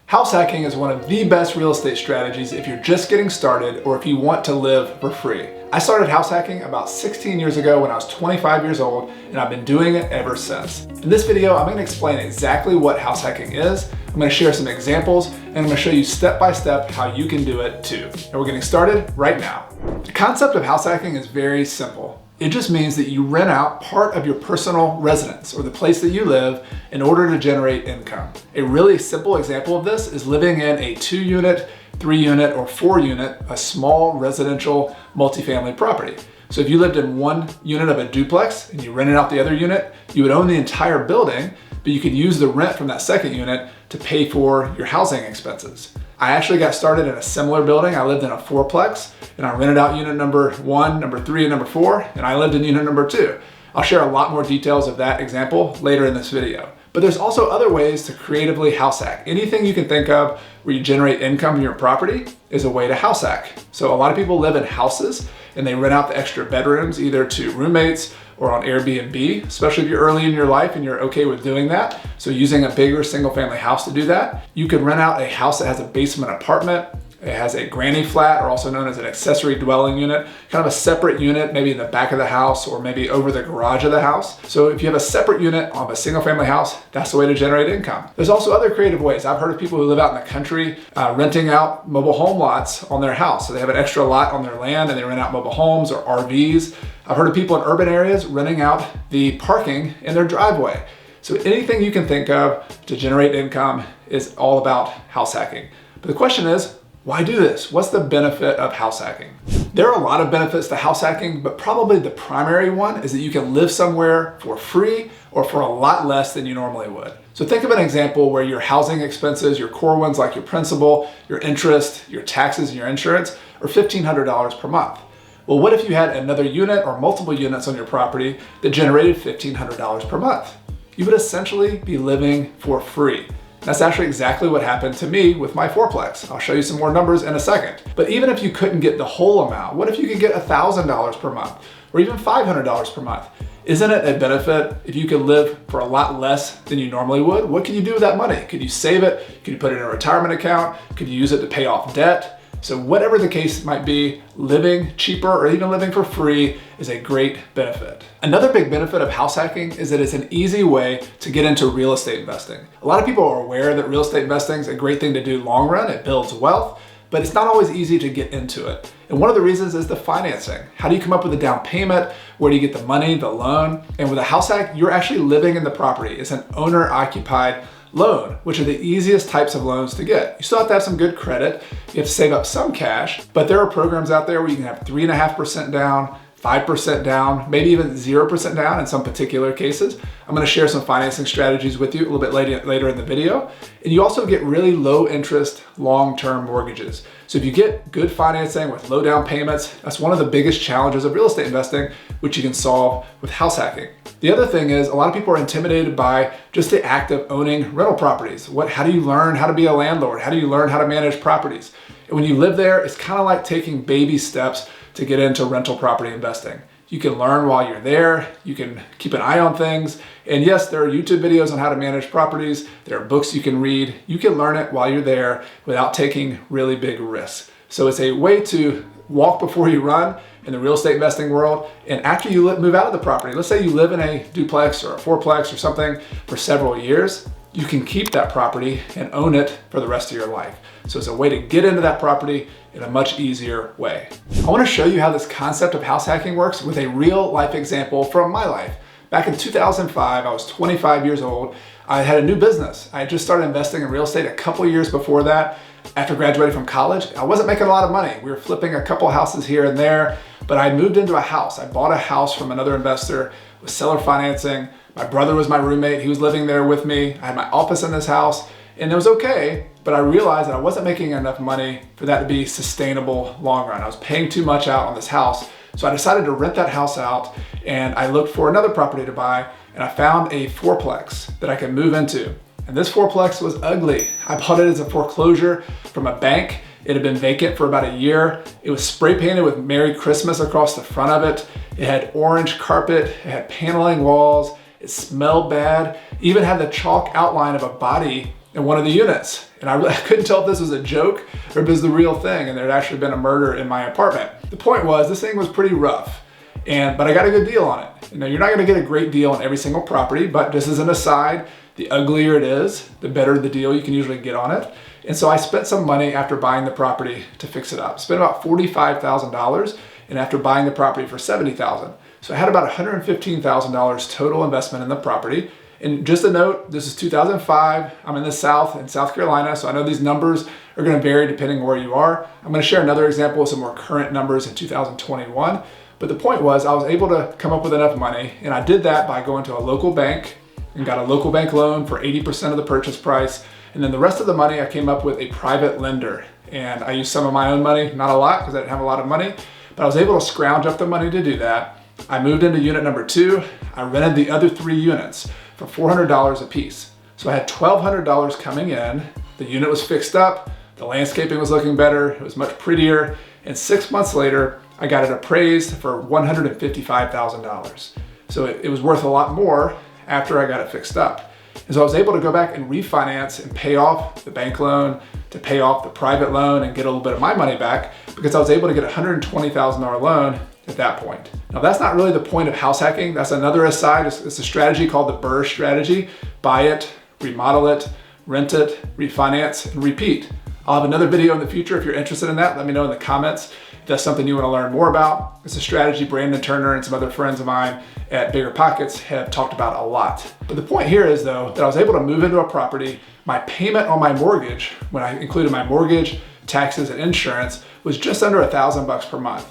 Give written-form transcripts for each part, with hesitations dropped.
House hacking is one of the best real estate strategies if you're just getting started or if you want to live for free. I started house hacking about 16 years ago when I was 25 years old, and I've been doing it ever since. In this video, I'm going to explain exactly what house hacking is. I'm going to share some examples, and I'm going to show you step by step how you can do it too. And we're getting started right now. The concept of house hacking is very simple. It just means that you rent out part of your personal residence or the place that you live in order to generate income. A really simple example of this is living in a 2-unit, 3-unit, or 4-unit, a small residential multifamily property. So if you lived in one unit of a duplex and you rented out the other unit, you would own the entire building, but you could use the rent from that second unit to pay for your housing expenses. I actually got started in a similar building. I lived in a 4-plex and I rented out unit number 1, number 3, and number 4, and I lived in unit number 2. I'll share a lot more details of that example later in this video. But there's also other ways to creatively house hack. Anything you can think of where you generate income from your property is a way to house hack. So a lot of people live in houses and they rent out the extra bedrooms either to roommates or on Airbnb, especially if you're early in your life and you're okay with doing that. So using a bigger single family house to do that. You could rent out a house that has a basement apartment. It has a granny flat, or also known as an accessory dwelling unit, kind of a separate unit, maybe in the back of the house or maybe over the garage of the house. So if you have a separate unit of a single family house, that's the way to generate income. There's also other creative ways. I've heard of people who live out in the country renting out mobile home lots on their house. So they have an extra lot on their land and they rent out mobile homes or RVs. I've heard of people in urban areas renting out the parking in their driveway. So anything you can think of to generate income is all about house hacking. But the question is, why do this? What's the benefit of house hacking? There are a lot of benefits to house hacking, but probably the primary one is that you can live somewhere for free or for a lot less than you normally would. So think of an example where your housing expenses, your core ones like your principal, your interest, your taxes, and your insurance are $1,500 per month. Well, what if you had another unit or multiple units on your property that generated $1,500 per month? You would essentially be living for free. That's actually exactly what happened to me with my 4-plex. I'll show you some more numbers in a second. But even if you couldn't get the whole amount, what if you could get $1,000 per month or even $500 per month? Isn't it a benefit if you could live for a lot less than you normally would? What can you do with that money? Could you save it? Could you put it in a retirement account? Could you use it to pay off debt? So whatever the case might be, living cheaper or even living for free is a great benefit. Another big benefit of house hacking is that it's an easy way to get into real estate investing. A lot of people are aware that real estate investing is a great thing to do long run. It builds wealth, but it's not always easy to get into it. And one of the reasons is the financing. How do you come up with a down payment? Where do you get the money, the loan? And with a house hack, you're actually living in the property. It's an owner-occupied loan, which are the easiest types of loans to get. You still have to have some good credit. You have to save up some cash, but there are programs out there where you can have 3.5% down, 5% down, maybe even 0% down in some particular cases. I'm going to share some financing strategies with you a little bit later in the video. And you also get really low interest, long-term mortgages. So if you get good financing with low down payments, that's one of the biggest challenges of real estate investing, which you can solve with house hacking. The other thing is a lot of people are intimidated by just the act of owning rental properties. How do you learn how to be a landlord? How do you learn how to manage properties? And when you live there, it's kind of like taking baby steps to get into rental property investing. You can learn while you're there, you can keep an eye on things, and yes, there are YouTube videos on how to manage properties, there are books you can read, you can learn it while you're there without taking really big risks. So it's a way to walk before you run in the real estate investing world, and after you move out of the property, let's say you live in a duplex or a 4-plex or something for several years, you can keep that property and own it for the rest of your life. So it's a way to get into that property in a much easier way. I want to show you how this concept of house hacking works with a real life example from my life. Back in 2005, I was 25 years old. I had a new business. I had just started investing in real estate a couple years before that. After graduating from college, I wasn't making a lot of money. We were flipping a couple houses here and there, but I moved into a house. I bought a house from another investor with seller financing. My brother was my roommate. He was living there with me. I had my office in this house, and it was okay, but I realized that I wasn't making enough money for that to be sustainable long run. I was paying too much out on this house. So I decided to rent that house out, and I looked for another property to buy, and I found a 4-plex that I could move into. And this 4-plex was ugly. I bought it as a foreclosure from a bank. It had been vacant for about a year. It was spray painted with Merry Christmas across the front of it. It had orange carpet, it had paneling walls, it smelled bad, even had the chalk outline of a body in one of the units. And I couldn't tell if this was a joke or if it was the real thing, and there had actually been a murder in my apartment. The point was, this thing was pretty rough, but I got a good deal on it. You know, you're not gonna get a great deal on every single property, but just as an aside, the uglier it is, the better the deal you can usually get on it. And so I spent some money after buying the property to fix it up. Spent about $45,000, and after buying the property for $70,000. So I had about $115,000 total investment in the property. And just a note, this is 2005. I'm in the South, in South Carolina, so I know these numbers are gonna vary depending where you are. I'm gonna share another example of some more current numbers in 2021. But the point was, I was able to come up with enough money, and I did that by going to a local bank and got a local bank loan for 80% of the purchase price. And then the rest of the money, I came up with a private lender. And I used some of my own money, not a lot, because I didn't have a lot of money, but I was able to scrounge up the money to do that. I moved into unit number 2. I rented the other 3 units for $400 a piece. So I had $1,200 coming in. The unit was fixed up. The landscaping was looking better. It was much prettier. And 6 months later, I got it appraised for $155,000. So it was worth a lot more after I got it fixed up. And so I was able to go back and refinance and pay off the bank loan, to pay off the private loan and get a little bit of my money back, because I was able to get a $120,000 loan at that point. Now that's not really the point of house hacking. That's another aside. It's a strategy called the BRRRR strategy. Buy it, remodel it, rent it, refinance, and repeat. I'll have another video in the future. If you're interested in that, let me know in the comments if that's something you want to learn more about. It's a strategy Brandon Turner and some other friends of mine at Bigger Pockets have talked about a lot. But the point here is though, that I was able to move into a property. My payment on my mortgage, when I included my mortgage, taxes, and insurance, was just under $1,000 per month.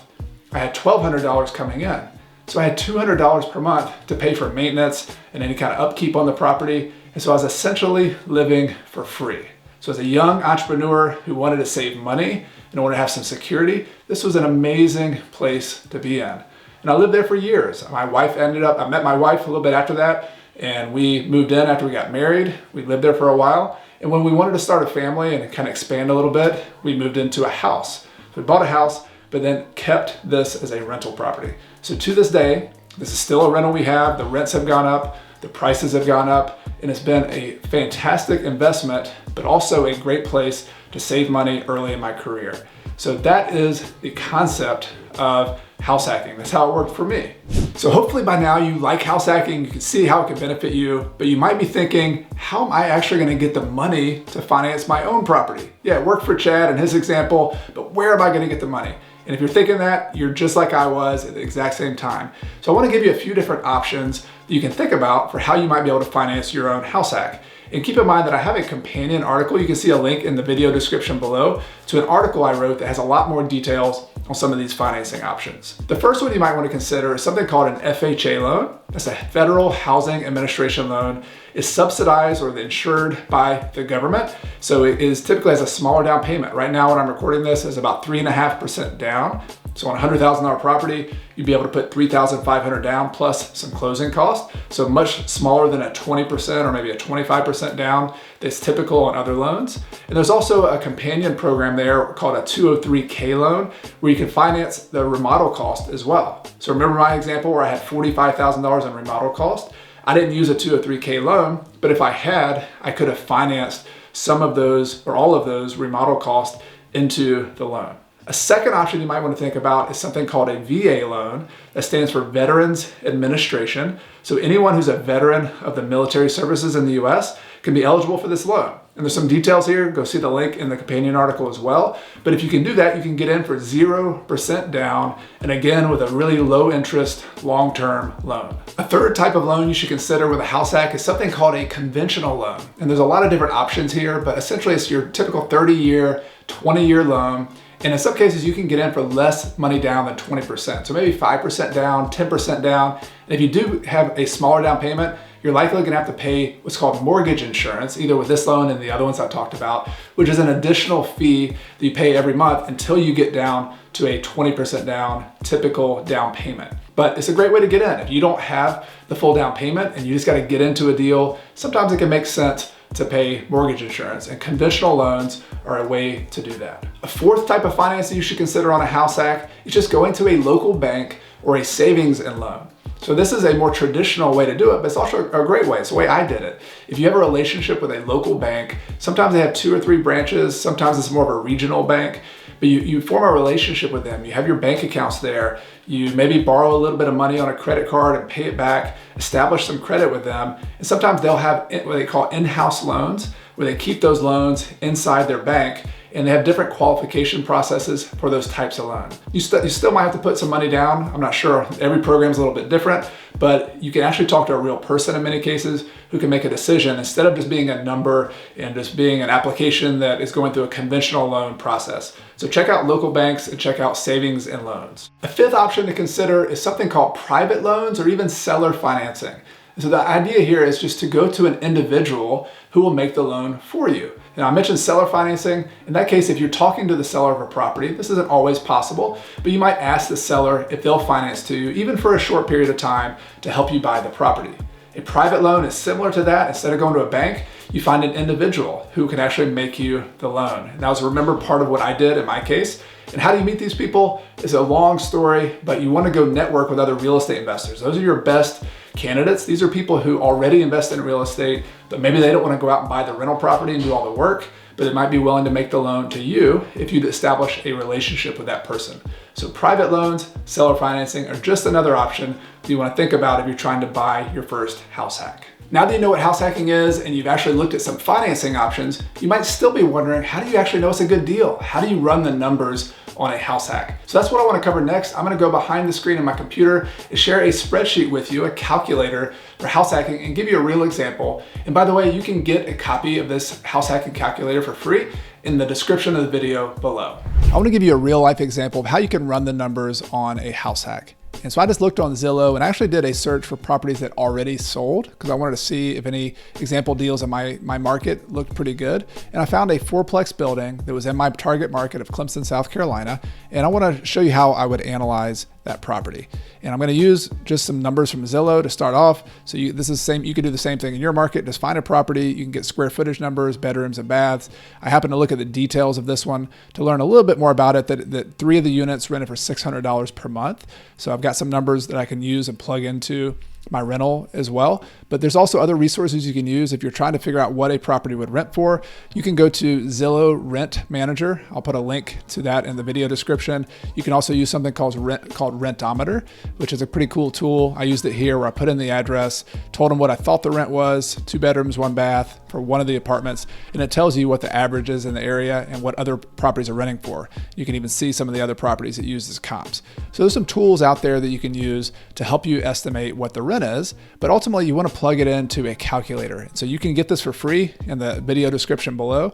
I had $1,200 coming in. So I had $200 per month to pay for maintenance and any kind of upkeep on the property. And so I was essentially living for free. So as a young entrepreneur who wanted to save money and wanted to have some security, this was an amazing place to be in. And I lived there for years. I met my wife a little bit after that, and we moved in after we got married. We lived there for a while. And when we wanted to start a family and kind of expand a little bit, we moved into a house. So we bought a house, but then kept this as a rental property. So to this day, this is still a rental we have. The rents have gone up, the prices have gone up, and it's been a fantastic investment, but also a great place to save money early in my career. So that is the concept of house hacking. That's how it worked for me. So hopefully by now you like house hacking, you can see how it can benefit you, but you might be thinking, how am I actually gonna get the money to finance my own property? Yeah, it worked for Chad and his example, but where am I gonna get the money? And if you're thinking that, you're just like I was at the exact same time. So I wanna give you a few different options that you can think about for how you might be able to finance your own house hack. And keep in mind that I have a companion article. You can see a link in the video description below to an article I wrote that has a lot more details on some of these financing options. The first one you might want to consider is something called an FHA loan. That's a Federal Housing Administration loan. It's subsidized or insured by the government. So it is typically has a smaller down payment. Right now when I'm recording this, it's about 3.5% down. So on a $100,000 property, you'd be able to put $3,500 down plus some closing costs. So much smaller than a 20% or maybe a 25% down that's typical on other loans. And there's also a companion program there called a 203K loan where you can finance the remodel cost as well. So remember my example where I had $45,000 in remodel cost? I didn't use a 203K loan, but if I had, I could have financed some of those or all of those remodel costs into the loan. A second option you might want to think about is something called a VA loan. That stands for Veterans Administration. So anyone who's a veteran of the military services in the US can be eligible for this loan. And there's some details here. Go see the link in the companion article as well. But if you can do that, you can get in for 0% down, and again, with a really low interest, long-term loan. A third type of loan you should consider with a house hack is something called a conventional loan. And there's a lot of different options here, but essentially it's your typical 30-year, 20-year loan. And in some cases, you can get in for less money down than 20%. So maybe 5% down, 10% down. And if you do have a smaller down payment, you're likely gonna have to pay what's called mortgage insurance, either with this loan and the other ones I talked about, which is an additional fee that you pay every month until you get down to a 20% down typical down payment. But it's a great way to get in. If you don't have the full down payment and you just gotta get into a deal, sometimes it can make sense to pay mortgage insurance, and conventional loans are a way to do that. A fourth type of financing you should consider on a house hack is just going to a local bank or a savings and loan. So this is a more traditional way to do it, but it's also a great way. It's the way I did it. If you have a relationship with a local bank, sometimes they have 2 or 3 branches, sometimes it's more of a regional bank, but you form a relationship with them. You have your bank accounts there. You maybe borrow a little bit of money on a credit card and pay it back, establish some credit with them. And sometimes they'll have what they call in-house loans, where they keep those loans inside their bank, and they have different qualification processes for those types of loans. You still might have to put some money down. I'm not sure, every program is a little bit different, but you can actually talk to a real person in many cases who can make a decision instead of just being a number and just being an application that is going through a conventional loan process. So check out local banks and check out savings and loans. A fifth option to consider is something called private loans or even seller financing. So the idea here is just to go to an individual who will make the loan for you. Now I mentioned seller financing. In that case, if you're talking to the seller of a property, this isn't always possible, but you might ask the seller if they'll finance to you, even for a short period of time, to help you buy the property. A private loan is similar to that. Instead of going to a bank, you find an individual who can actually make you the loan. And that was, remember, part of what I did in my case. And how do you meet these people? It's a long story, but you want to go network with other real estate investors. Those are your best candidates. These are people who already invest in real estate, but maybe they don't want to go out and buy the rental property and do all the work, but they might be willing to make the loan to you if you'd establish a relationship with that person. So private loans, seller financing are just another option that you want to think about if you're trying to buy your first house hack. Now that you know what house hacking is and you've actually looked at some financing options, you might still be wondering, how do you actually know it's a good deal? How do you run the numbers on a house hack? So that's what I want to cover next. I'm going to go behind the screen of my computer and share a spreadsheet with you, a calculator for house hacking, and give you a real example. And by the way, you can get a copy of this house hacking calculator for free in the description of the video below. I want to give you a real life example of how you can run the numbers on a house hack. And so I just looked on Zillow and actually did a search for properties that already sold because I wanted to see if any example deals in my market looked pretty good. And I found a fourplex building that was in my target market of Clemson, South Carolina. And I want to show you how I would analyze that property. And I'm going to use just some numbers from Zillow to start off. So this is you could do the same thing in your market. Just find a property. You can get square footage numbers, bedrooms and baths. I happen to look at the details of this one to learn a little bit more about it, that 3 of the units rented for $600 per month. So I've got some numbers that I can use and plug into my rental as well. But there's also other resources you can use if you're trying to figure out what a property would rent for. You can go to Zillow Rent Manager. I'll put a link to that in the video description. You can also use something called Rentometer, which is a pretty cool tool. I used it here where I put in the address, told them what I thought the rent was, 2 bedrooms, 1 bath for one of the apartments, and it tells you what the average is in the area and what other properties are renting for. You can even see some of the other properties that use as comps. So there's some tools out there that you can use to help you estimate what the rent is, but ultimately you want to plug it into a calculator. So you can get this for free in the video description below.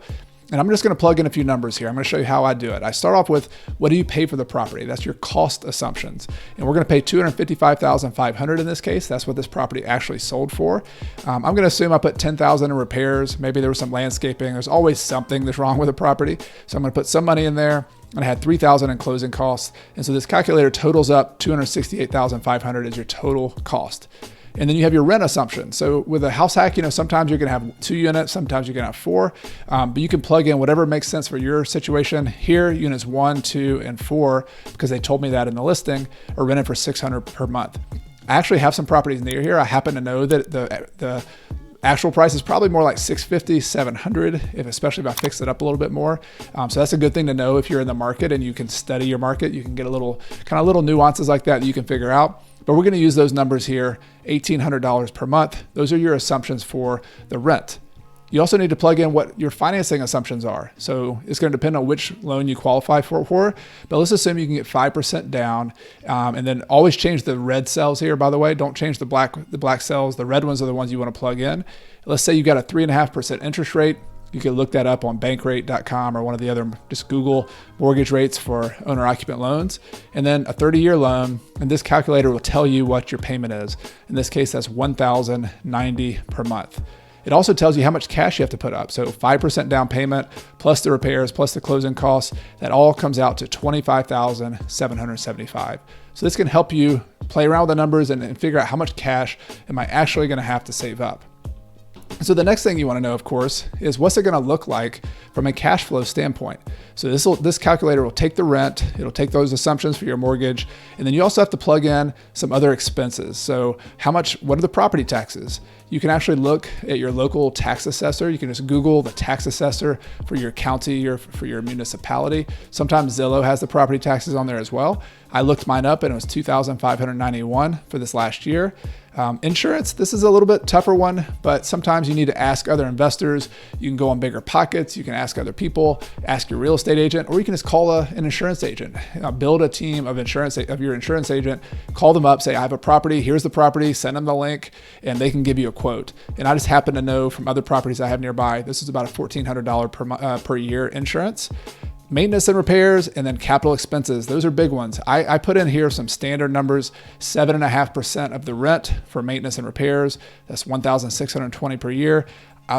And I'm just going to plug in a few numbers here. I'm going to show you how I do it. I start off with, what do you pay for the property? That's your cost assumptions. And we're going to pay $255,500 in this case. That's what this property actually sold for. I'm going to assume I put $10,000 in repairs. Maybe there was some landscaping. There's always something that's wrong with a property. So I'm going to put some money in there. And I had $3,000 in closing costs. And so this calculator totals up $268,500 is your total cost. And then you have your rent assumption. So with a house hack, sometimes you're gonna have 2 units, sometimes you're gonna have 4, but you can plug in whatever makes sense for your situation. Here, units 1, 2, and 4, because they told me that in the listing, are rented for $600 per month. I actually have some properties near here. I happen to know that the actual price is probably more like $650, $700, especially if I fix it up a little bit more. So that's a good thing to know if you're in the market and you can study your market. You can get little nuances like that you can figure out. But we're going to use those numbers here, $1,800 per month. Those are your assumptions for the rent. You also need to plug in what your financing assumptions are. So it's going to depend on which loan you qualify for. But let's assume you can get 5% down, and then always change the red cells here, by the way. Don't change the black cells. The red ones are the ones you want to plug in. Let's say you got a 3.5% interest rate. You can look that up on bankrate.com or one of the other, just Google mortgage rates for owner-occupant loans. And then a 30-year loan, and this calculator will tell you what your payment is. In this case, that's $1,090 per month. It also tells you how much cash you have to put up. So 5% down payment, plus the repairs, plus the closing costs, that all comes out to $25,775. So this can help you play around with the numbers and figure out how much cash am I actually gonna have to save up. So the next thing you want to know, of course, is what's it going to look like from a cash flow standpoint. So this calculator will take the rent, it'll take those assumptions for your mortgage, and then you also have to plug in some other expenses. So what are the property taxes? You can actually look at your local tax assessor. You can just Google the tax assessor for your county or for your municipality. Sometimes Zillow has the property taxes on there as well. I looked mine up and it was $2,591 for this last year. Insurance, this is a little bit tougher one, but sometimes you need to ask other investors. You can go on Bigger Pockets, you can ask other people, ask your real estate agent, or you can just call an insurance agent. Build a team of your insurance agent, call them up, say, I have a property, here's the property, send them the link, and they can give you a quote. And I just happen to know from other properties I have nearby, this is about a $1,400 per year insurance. Maintenance and repairs, and then capital expenses. Those are big ones. I put in here some standard numbers, 7.5% of the rent for maintenance and repairs. That's $1,620 per year.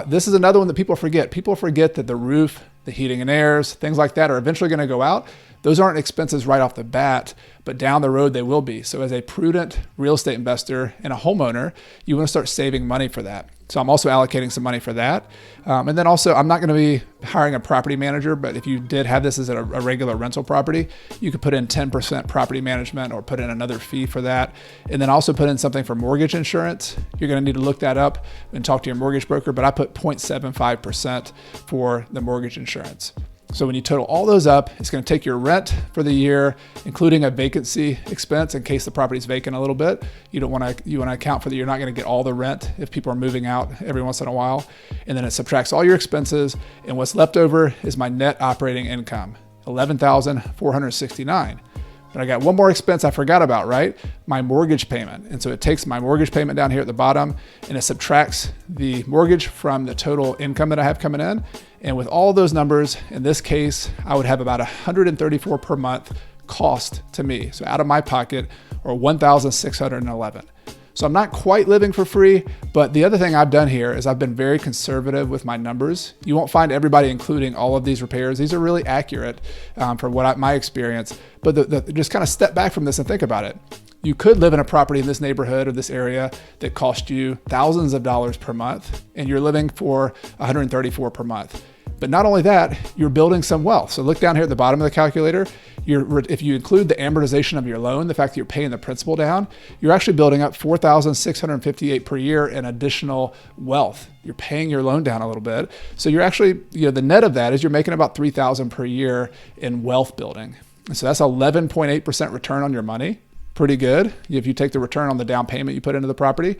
This is another one that people forget. People forget that the roof, the heating and airs, things like that are eventually going to go out. Those aren't expenses right off the bat, but down the road they will be. So as a prudent real estate investor and a homeowner, you want to start saving money for that. So I'm also allocating some money for that. And then also, I'm not going to be hiring a property manager, but if you did have this as a regular rental property, you could put in 10% property management or put in another fee for that. And then also put in something for mortgage insurance. You're going to need to look that up and talk to your mortgage broker, but I put 0.75% for the mortgage insurance. So when you total all those up, it's going to take your rent for the year, including a vacancy expense in case the property is vacant a little bit. You want to account for that. You're not going to get all the rent if people are moving out every once in a while. And then it subtracts all your expenses. And what's left over is my net operating income, $11,469. But I got one more expense I forgot about, right? My mortgage payment. And so it takes my mortgage payment down here at the bottom and it subtracts the mortgage from the total income that I have coming in. And with all those numbers, in this case, I would have about $134 per month cost to me. So out of my pocket, or $1,611. So I'm not quite living for free, but the other thing I've done here is I've been very conservative with my numbers. You won't find everybody including all of these repairs. These are really accurate from my experience, but just kind of step back from this and think about it. You could live in a property in this neighborhood or this area that cost you thousands of dollars per month, and you're living for $134 per month. But not only that, you're building some wealth. So look down here at the bottom of the calculator. If you include the amortization of your loan, the fact that you're paying the principal down, you're actually building up $4,658 per year in additional wealth. You're paying your loan down a little bit. So you're actually, the net of that is you're making about $3,000 per year in wealth building. And so that's 11.8% return on your money. Pretty good if you take the return on the down payment you put into the property.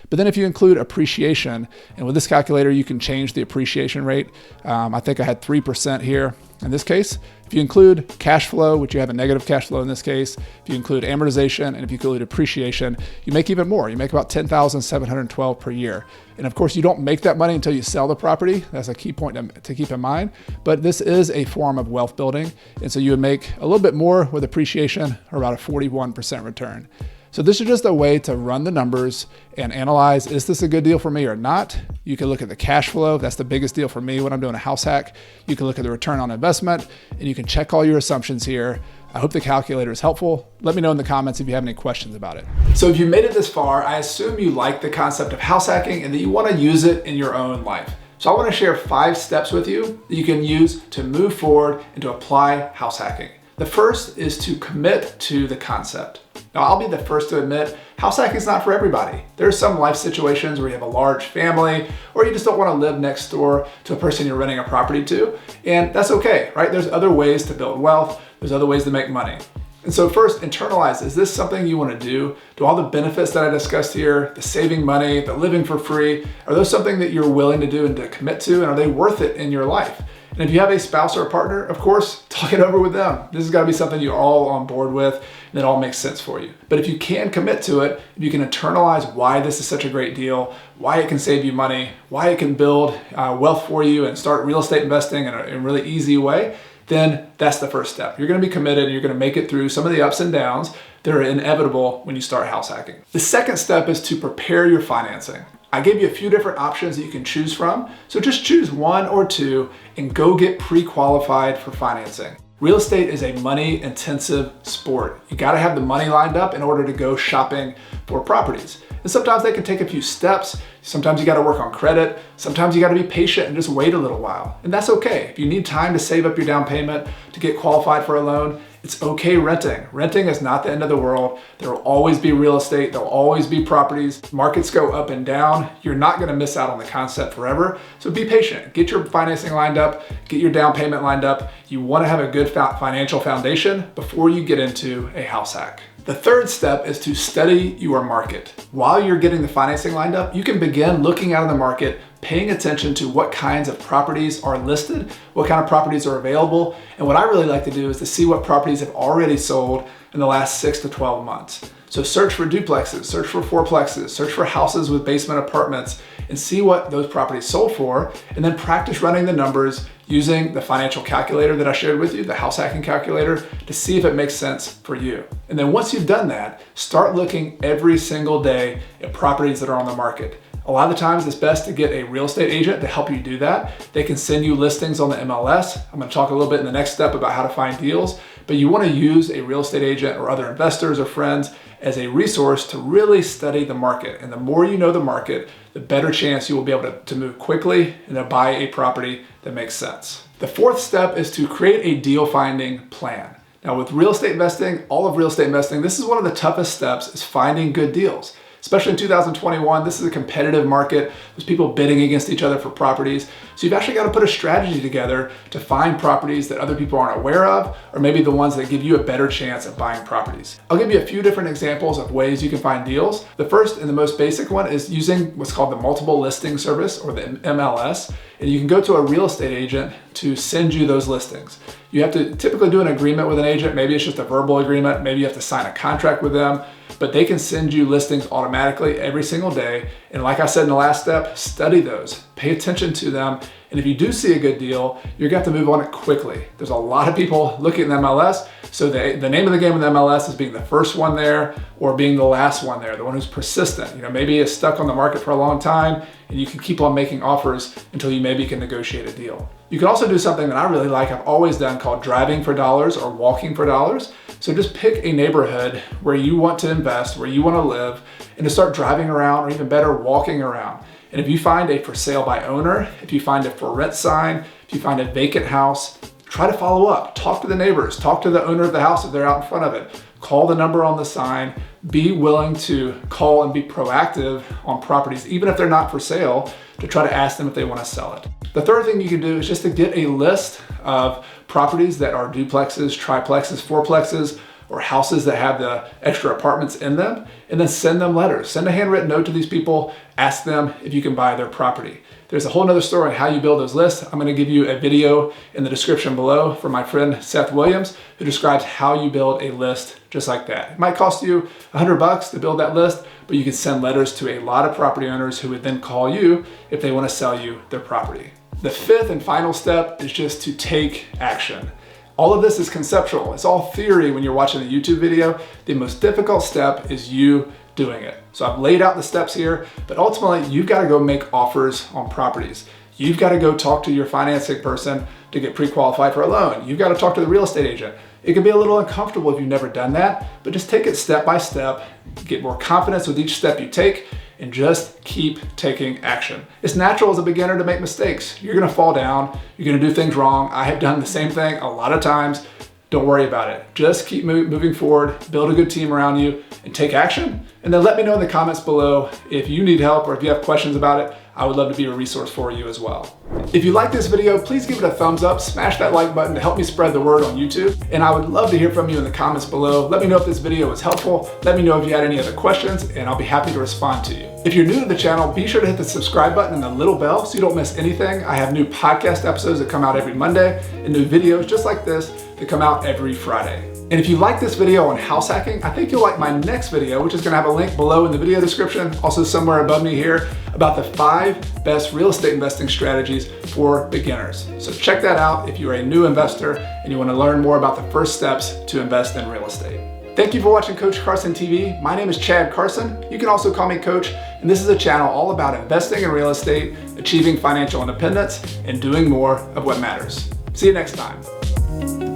But then if you include appreciation, and with this calculator, you can change the appreciation rate. I think I had 3% here in this case. If you include cash flow, which you have a negative cash flow in this case, if you include amortization, and if you include appreciation, you make even more. You make about $10,712 per year. And of course, you don't make that money until you sell the property. That's a key point to keep in mind. But this is a form of wealth building. And so you would make a little bit more with appreciation, or about a 41% return. So this is just a way to run the numbers and analyze, is this a good deal for me or not? You can look at the cash flow. That's the biggest deal for me when I'm doing a house hack. You can look at the return on investment, and you can check all your assumptions here. I hope the calculator is helpful. Let me know in the comments if you have any questions about it. So if you made it this far, I assume you like the concept of house hacking and that you want to use it in your own life. So I want to share 5 steps with you that you can use to move forward and to apply house hacking. The first is to commit to the concept. Now, I'll be the first to admit, house hacking is not for everybody. There are some life situations where you have a large family, or you just don't want to live next door to a person you're renting a property to, and that's okay, right? There's other ways to build wealth. There's other ways to make money. And so first, internalize, is this something you want to do? Do all the benefits that I discussed here, the saving money, the living for free, are those something that you're willing to do and to commit to, and are they worth it in your life? And if you have a spouse or a partner, of course, talk it over with them. This has got to be something you're all on board with and it all makes sense for you. But if you can commit to it, if you can internalize why this is such a great deal, why it can save you money, why it can build wealth for you and start real estate investing in a really easy way, then that's the first step. You're going to be committed and you're going to make it through some of the ups and downs that are inevitable when you start house hacking. The second step is to prepare your financing. I gave you a few different options that you can choose from, so just choose one or two and go get pre-qualified for financing. Real estate is a money intensive sport. You gotta have the money lined up in order to go shopping for properties. And sometimes they can take a few steps. Sometimes you gotta work on credit. Sometimes you gotta be patient and just wait a little while. And that's okay. If you need time to save up your down payment to get qualified for a loan, it's okay renting. Renting is not the end of the world. There will always be real estate. There'll always be properties. Markets go up and down. You're not gonna miss out on the concept forever. So be patient. Get your financing lined up. Get your down payment lined up. You wanna have a good financial foundation before you get into a house hack. The third step is to study your market. While you're getting the financing lined up, you can begin looking out in the market, paying attention to what kinds of properties are listed, what kind of properties are available. And what I really like to do is to see what properties have already sold in the last 6 to 12 months. So search for duplexes, search for fourplexes, search for houses with basement apartments, and see what those properties sold for, and then practice running the numbers using the financial calculator that I shared with you, the house hacking calculator, to see if it makes sense for you. And then once you've done that, start looking every single day at properties that are on the market. A lot of the times it's best to get a real estate agent to help you do that. They can send you listings on the MLS. I'm gonna talk a little bit in the next step about how to find deals, but you wanna use a real estate agent or other investors or friends as a resource to really study the market. And the more you know the market, the better chance you will be able to move quickly and to buy a property that makes sense. The fourth step is to create a deal finding plan. Now with real estate investing, all of real estate investing, this is one of the toughest steps, is finding good deals. Especially in 2021, this is a competitive market. There's people bidding against each other for properties. So you've actually got to put a strategy together to find properties that other people aren't aware of, or maybe the ones that give you a better chance at buying properties. I'll give you a few different examples of ways you can find deals. The first and the most basic one is using what's called the multiple listing service, or the MLS. And you can go to a real estate agent to send you those listings. You have to typically do an agreement with an agent. Maybe it's just a verbal agreement. Maybe you have to sign a contract with them, but they can send you listings automatically every single day. And like I said in the last step, study those, pay attention to them. And if you do see a good deal, you're gonna have to move on it quickly. There's a lot of people looking at the MLS. So the name of the game in the MLS is being the first one there or being the last one there, the one who's persistent. You know, maybe it's stuck on the market for a long time and you can keep on making offers until you maybe can negotiate a deal. You can also do something that I really like, I've always done, called driving for dollars or walking for dollars. So just pick a neighborhood where you want to invest, where you want to live, and to start driving around, or even better, walking around. And if you find a for sale by owner, if you find a for rent sign, if you find a vacant house, try to follow up. Talk to the neighbors, talk to the owner of the house if they're out in front of it. Call the number on the sign. Be willing to call and be proactive on properties, even if they're not for sale, to try to ask them if they want to sell it. The third thing you can do is just to get a list of properties that are duplexes, triplexes, fourplexes, or houses that have the extra apartments in them, and then send them letters. Send a handwritten note to these people, ask them if you can buy their property. There's a whole nother story on how you build those lists. I'm gonna give you a video in the description below from my friend Seth Williams, who describes how you build a list just like that. It might cost you $100 to build that list, but you can send letters to a lot of property owners who would then call you if they wanna sell you their property. The fifth and final step is just to take action. All of this is conceptual. It's all theory when you're watching a YouTube video. The most difficult step is you doing it. So I've laid out the steps here, but ultimately you've got to go make offers on properties. You've got to go talk to your financing person to get pre-qualified for a loan. You've got to talk to the real estate agent. It can be a little uncomfortable if you've never done that, but just take it step by step, get more confidence with each step you take, and just keep taking action. It's natural as a beginner to make mistakes. You're gonna fall down, you're gonna do things wrong. I have done the same thing a lot of times. Don't worry about it. Just keep moving forward, build a good team around you, and take action. And then let me know in the comments below if you need help or if you have questions about it. I would love to be a resource for you as well. If you like this video, please give it a thumbs up, smash that like button to help me spread the word on YouTube. And I would love to hear from you in the comments below. Let me know if this video was helpful. Let me know if you had any other questions, and I'll be happy to respond to you. If you're new to the channel, be sure to hit the subscribe button and the little bell so you don't miss anything. I have new podcast episodes that come out every Monday and new videos just like this that come out every Friday. And if you like this video on house hacking, I think you'll like my next video, which is gonna have a link below in the video description, also somewhere above me here, about the 5 best real estate investing strategies for beginners. So check that out if you're a new investor and you wanna learn more about the first steps to invest in real estate. Thank you for watching Coach Carson TV. My name is Chad Carson. You can also call me Coach, and this is a channel all about investing in real estate, achieving financial independence, and doing more of what matters. See you next time.